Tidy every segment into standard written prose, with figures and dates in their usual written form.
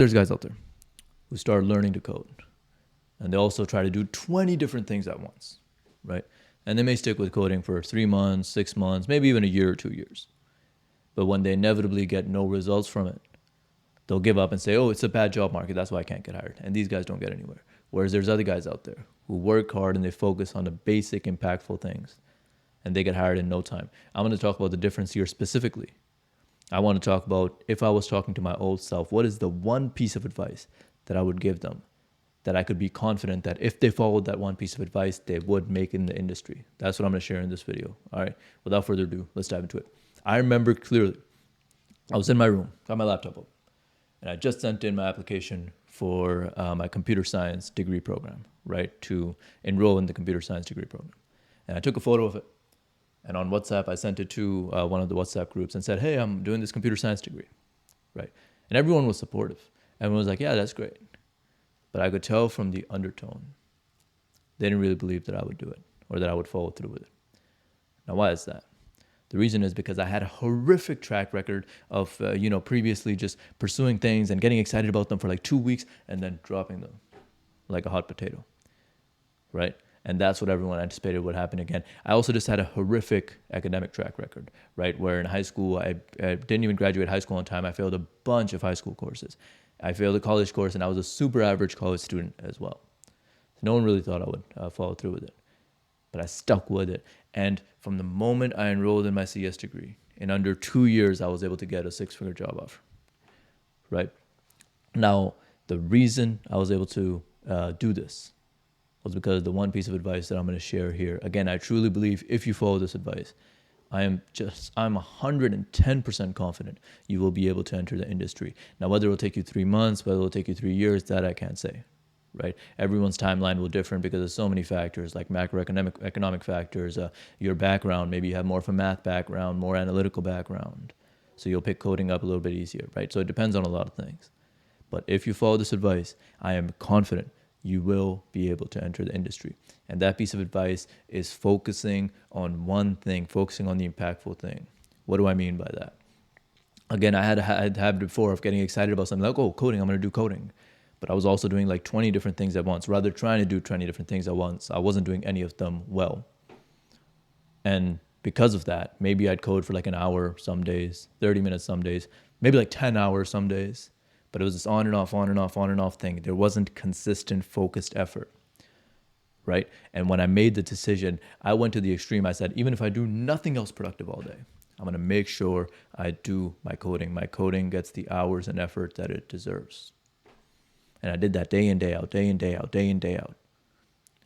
There's guys out there who start learning to code, and they also try to do 20 different things at once, right? And they may stick with coding for 3 months, 6 months, maybe even a year or 2 years. But when they inevitably get no results from it, they'll give up and say, oh, it's a bad job market, that's why I can't get hired. And these guys don't get anywhere. Whereas there's other guys out there who work hard and they focus on the basic, impactful things, and they get hired in no time. I'm going to talk about the difference here specifically. I want to talk about, if I was talking to my old self, what is the one piece of advice that I would give them that I could be confident that if they followed that one piece of advice, they would make it in the industry. That's what I'm going to share in this video. All right. Without further ado, let's dive into it. I remember clearly, I was in my room, got my laptop up, and I just sent in my application for my computer science degree program, right, to enroll in the computer science degree program. And I took a photo of it. And on WhatsApp, I sent it to one of the WhatsApp groups and said, hey, I'm doing this computer science degree, right? And everyone was supportive. Everyone was like, yeah, that's great. But I could tell from the undertone, they didn't really believe that I would do it or that I would follow through with it. Now, why is that? The reason is because I had a horrific track record of, previously just pursuing things and getting excited about them for like 2 weeks and then dropping them like a hot potato, right? And that's what everyone anticipated would happen again. I also just had a horrific academic track record, right? Where in high school, I didn't even graduate high school on time. I failed a bunch of high school courses. I failed a college course, and I was a super average college student as well. So no one really thought I would follow through with it. But I stuck with it. And from the moment I enrolled in my CS degree, in under 2 years, I was able to get a 6-figure job offer, right? Now, the reason I was able to do this was because the one piece of advice that I'm going to share here. Again, I truly believe if you follow this advice, I'm 110% confident you will be able to enter the industry. Now, whether it will take you 3 months, whether it will take you 3 years, that I can't say, right? Everyone's timeline will differ because of so many factors, like economic factors, your background. Maybe you have more of a math background, more analytical background. So you'll pick coding up a little bit easier, right? So it depends on a lot of things. But if you follow this advice, I am confident you will be able to enter the industry. And that piece of advice is focusing on one thing, focusing on the impactful thing. What do I mean by that? Again, I had a habit before of getting excited about something like, oh, coding, I'm going to do coding. But I was also doing like 20 different things at once. Rather trying to do 20 different things at once, I wasn't doing any of them well. And because of that, maybe I'd code for like an hour some days, 30 minutes some days, maybe like 10 hours some days. But it was this on and off, on and off, on and off thing. There wasn't consistent, focused effort, right? And when I made the decision, I went to the extreme. I said, even if I do nothing else productive all day, I'm going to make sure I do my coding. My coding gets the hours and effort that it deserves. And I did that day in, day out, day in, day out, day in, day out.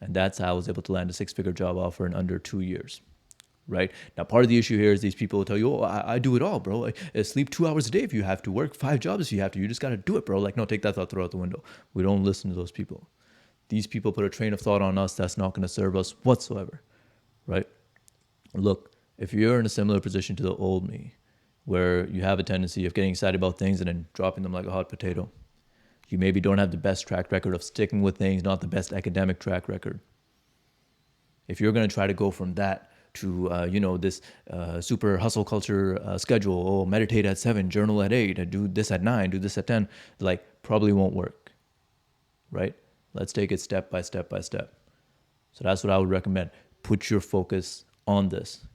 And that's how I was able to land a 6-figure job offer in under 2 years. Right? Now, part of the issue here is these people will tell you, oh, I do it all, bro. I sleep 2 hours a day if you have to, work 5 jobs if you have to. You just got to do it, bro. Like, no, take that thought, throw it out the window. We don't listen to those people. These people put a train of thought on us that's not going to serve us whatsoever, right? Look, if you're in a similar position to the old me, where you have a tendency of getting excited about things and then dropping them like a hot potato, you maybe don't have the best track record of sticking with things, not the best academic track record. If you're going to try to go from that to, this super hustle culture schedule, oh, meditate at 7, journal at 8, do this at 9, do this at 10, like probably won't work, right? Let's take it step by step by step. So that's what I would recommend. Put your focus on this,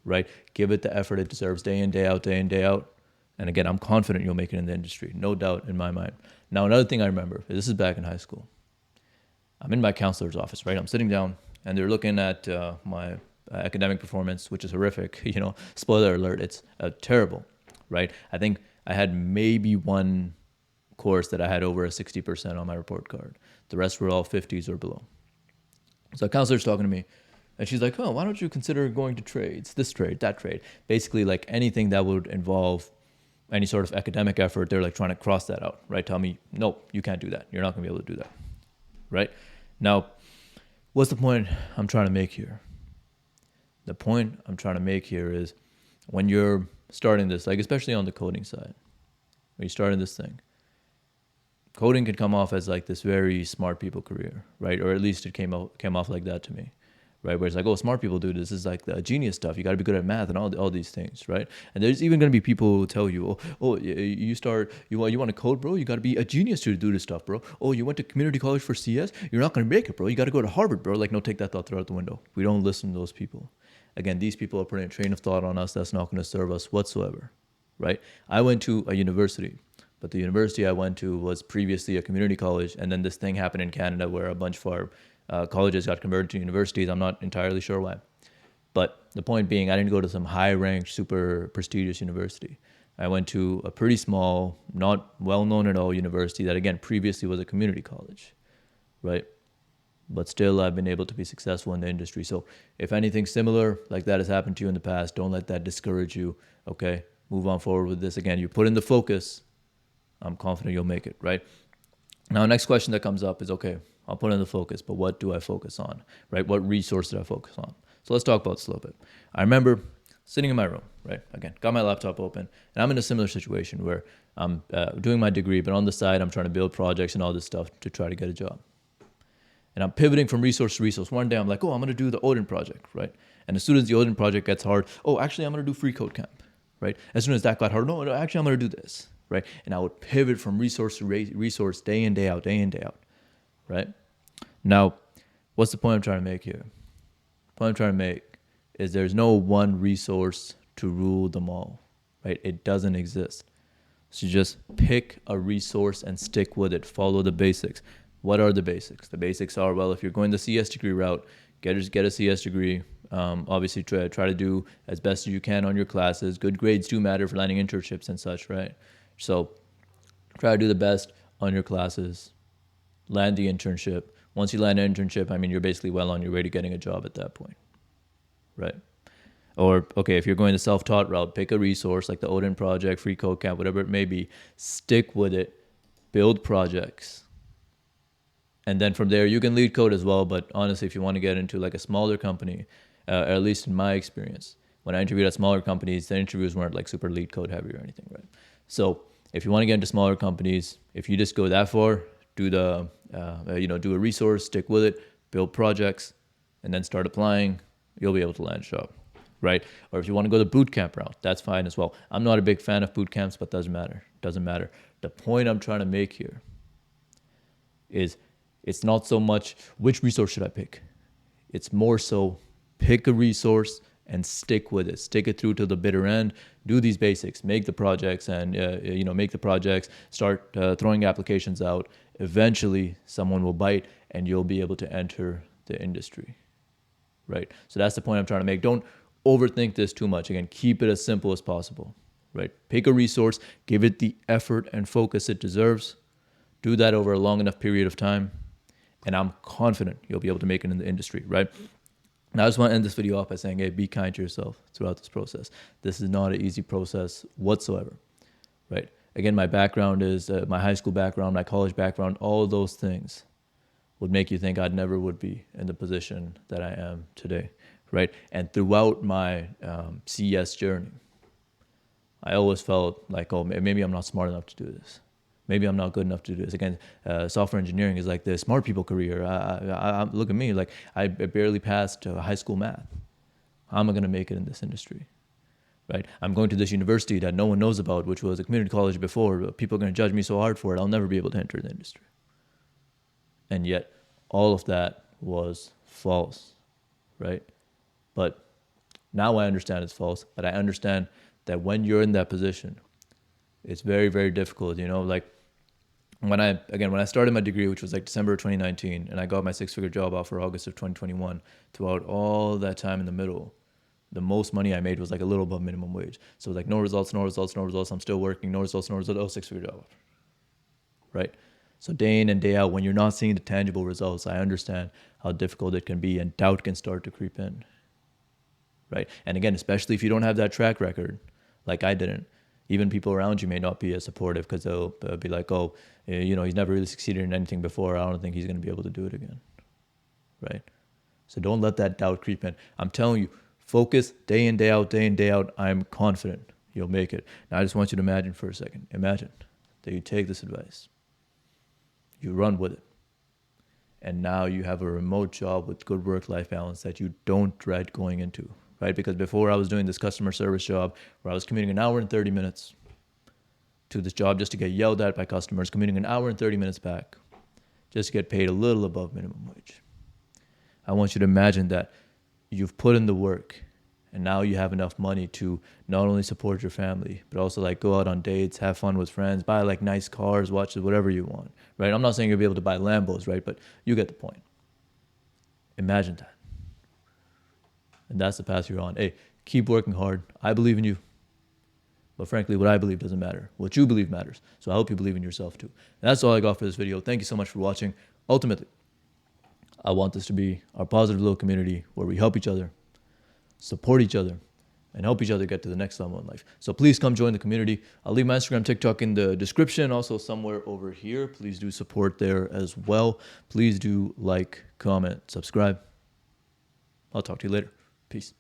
right? Give it the effort it deserves day in, day out, day in, day out. And again, I'm confident you'll make it in the industry. No doubt in my mind. Now, another thing I remember, this is back in high school. I'm in my counselor's office, right? I'm sitting down and they're looking at my academic performance, which is horrific. Spoiler alert, it's terrible, right? I think I had maybe one course that I had over a 60% on my report card. The rest were all 50s or below. So a counselor's talking to me and she's like, oh, why don't you consider going to trades, this trade, that trade? Basically like anything that would involve any sort of academic effort, they're like trying to cross that out, right? Tell me, nope, you can't do that. You're not gonna be able to do that, right? Now, what's the point I'm trying to make here? The point I'm trying to make here is when you're starting this, like especially on the coding side, when you're starting this thing, coding can come off as like this very smart people career, right? Or at least it came off like that to me, right? Where it's like, oh, smart people do this. This is like the genius stuff. You got to be good at math and all these things, right? And there's even going to be people who will tell you, you want to code, bro? You got to be a genius to do this stuff, bro. Oh, you went to community college for CS? You're not going to make it, bro. You got to go to Harvard, bro. Like, no, take that thought, throw out the window. We don't listen to those people. Again, these people are putting a train of thought on us that's not going to serve us whatsoever, right? I went to a university, but the university I went to was previously a community college, and then this thing happened in Canada where a bunch of our colleges got converted to universities. I'm not entirely sure why. But the point being, I didn't go to some high-ranked, super prestigious university. I went to a pretty small, not well-known at all university that, again, previously was a community college, right? But still, I've been able to be successful in the industry. So if anything similar like that has happened to you in the past, don't let that discourage you, okay? Move on forward with this. Again, you put in the focus, I'm confident you'll make it, right? Now, next question that comes up is, okay, I'll put in the focus, but what do I focus on, right? What resource did I focus on? So let's talk about this a little bit. I remember sitting in my room, right? Again, got my laptop open, and I'm in a similar situation where I'm doing my degree, but on the side, I'm trying to build projects and all this stuff to try to get a job. And I'm pivoting from resource to resource. One day, I'm like, oh, I'm going to do the Odin project, right? And as soon as the Odin project gets hard, oh, actually, I'm going to do Free Code Camp, right? As soon as that got hard, no, actually, I'm going to do this, right? And I would pivot from resource to resource day in, day out, right? Now, what's the point I'm trying to make here? The point I'm trying to make is there's no one resource to rule them all, right? It doesn't exist. So just pick a resource and stick with it. Follow the basics. What are the basics? The basics are, well, if you're going the CS degree route, get a CS degree. Obviously, try to do as best as you can on your classes. Good grades do matter for landing internships and such, right? So try to do the best on your classes. Land the internship. Once you land an internship, I mean, you're basically well on your way to getting a job at that point, right? Or, okay, if you're going the self-taught route, pick a resource like the Odin Project, Free Code Camp, whatever it may be. Stick with it. Build projects. And then from there, you can lead code as well. But honestly, if you want to get into like a smaller company, or at least in my experience, when I interviewed at smaller companies, the interviews weren't like super lead code heavy or anything, right? So if you want to get into smaller companies, if you just go that far, do the, do a resource, stick with it, build projects, and then start applying, you'll be able to land a job, right? Or if you want to go the boot camp route, that's fine as well. I'm not a big fan of boot camps, but doesn't matter. The point I'm trying to make here is it's not so much which resource should I pick. It's more so pick a resource and stick with it. Stick it through to the bitter end. Do these basics. Make the projects Start throwing applications out. Eventually, someone will bite, and you'll be able to enter the industry, right? So that's the point I'm trying to make. Don't overthink this too much. Again, keep it as simple as possible, right? Pick a resource. Give it the effort and focus it deserves. Do that over a long enough period of time, and I'm confident you'll be able to make it in the industry, right? Now, I just want to end this video off by saying, hey, be kind to yourself throughout this process. This is not an easy process whatsoever, right? Again, my background is my high school background, my college background, all those things would make you think I'd never would be in the position that I am today, right? And throughout my CS journey, I always felt like, oh, maybe I'm not smart enough to do this. Maybe I'm not good enough to do this. Again, software engineering is like the smart people career. Look at me, like I barely passed high school math. How am I going to make it in this industry, right? I'm going to this university that no one knows about, which was a community college before. People are going to judge me so hard for it. I'll never be able to enter the industry. And yet, all of that was false, right? But now I understand it's false. But I understand that when you're in that position, it's very, very difficult, like when I started my degree, which was like December of 2019, and I got my 6-figure job offer August of 2021, throughout all that time in the middle, the most money I made was like a little above minimum wage. So like no results. I'm still working, no results, oh, 6-figure job offer, right? So day in and day out, when you're not seeing the tangible results, I understand how difficult it can be, and doubt can start to creep in, right? And again, especially if you don't have that track record, like I didn't. Even people around you may not be as supportive because they'll be like, oh, he's never really succeeded in anything before. I don't think he's going to be able to do it again, right? So don't let that doubt creep in. I'm telling you, focus day in, day out. I'm confident you'll make it. Now, I just want you to imagine for a second. Imagine that you take this advice, you run with it, and now you have a remote job with good work-life balance that you don't dread going into, right? Because before I was doing this customer service job where I was commuting an hour and 30 minutes to this job just to get yelled at by customers, commuting an hour and 30 minutes back just to get paid a little above minimum wage. I want you to imagine that you've put in the work and now you have enough money to not only support your family, but also like go out on dates, have fun with friends, buy like nice cars, watches, whatever you want, right? I'm not saying you'll be able to buy Lambos, right? But you get the point. Imagine that. And that's the path you're on. Hey, keep working hard. I believe in you. But frankly, what I believe doesn't matter. What you believe matters. So I hope you believe in yourself too. And that's all I got for this video. Thank you so much for watching. Ultimately, I want this to be our positive little community where we help each other, support each other, and help each other get to the next level in life. So please come join the community. I'll leave my Instagram, TikTok in the description, also somewhere over here. Please do support there as well. Please do like, comment, subscribe. I'll talk to you later. Peace.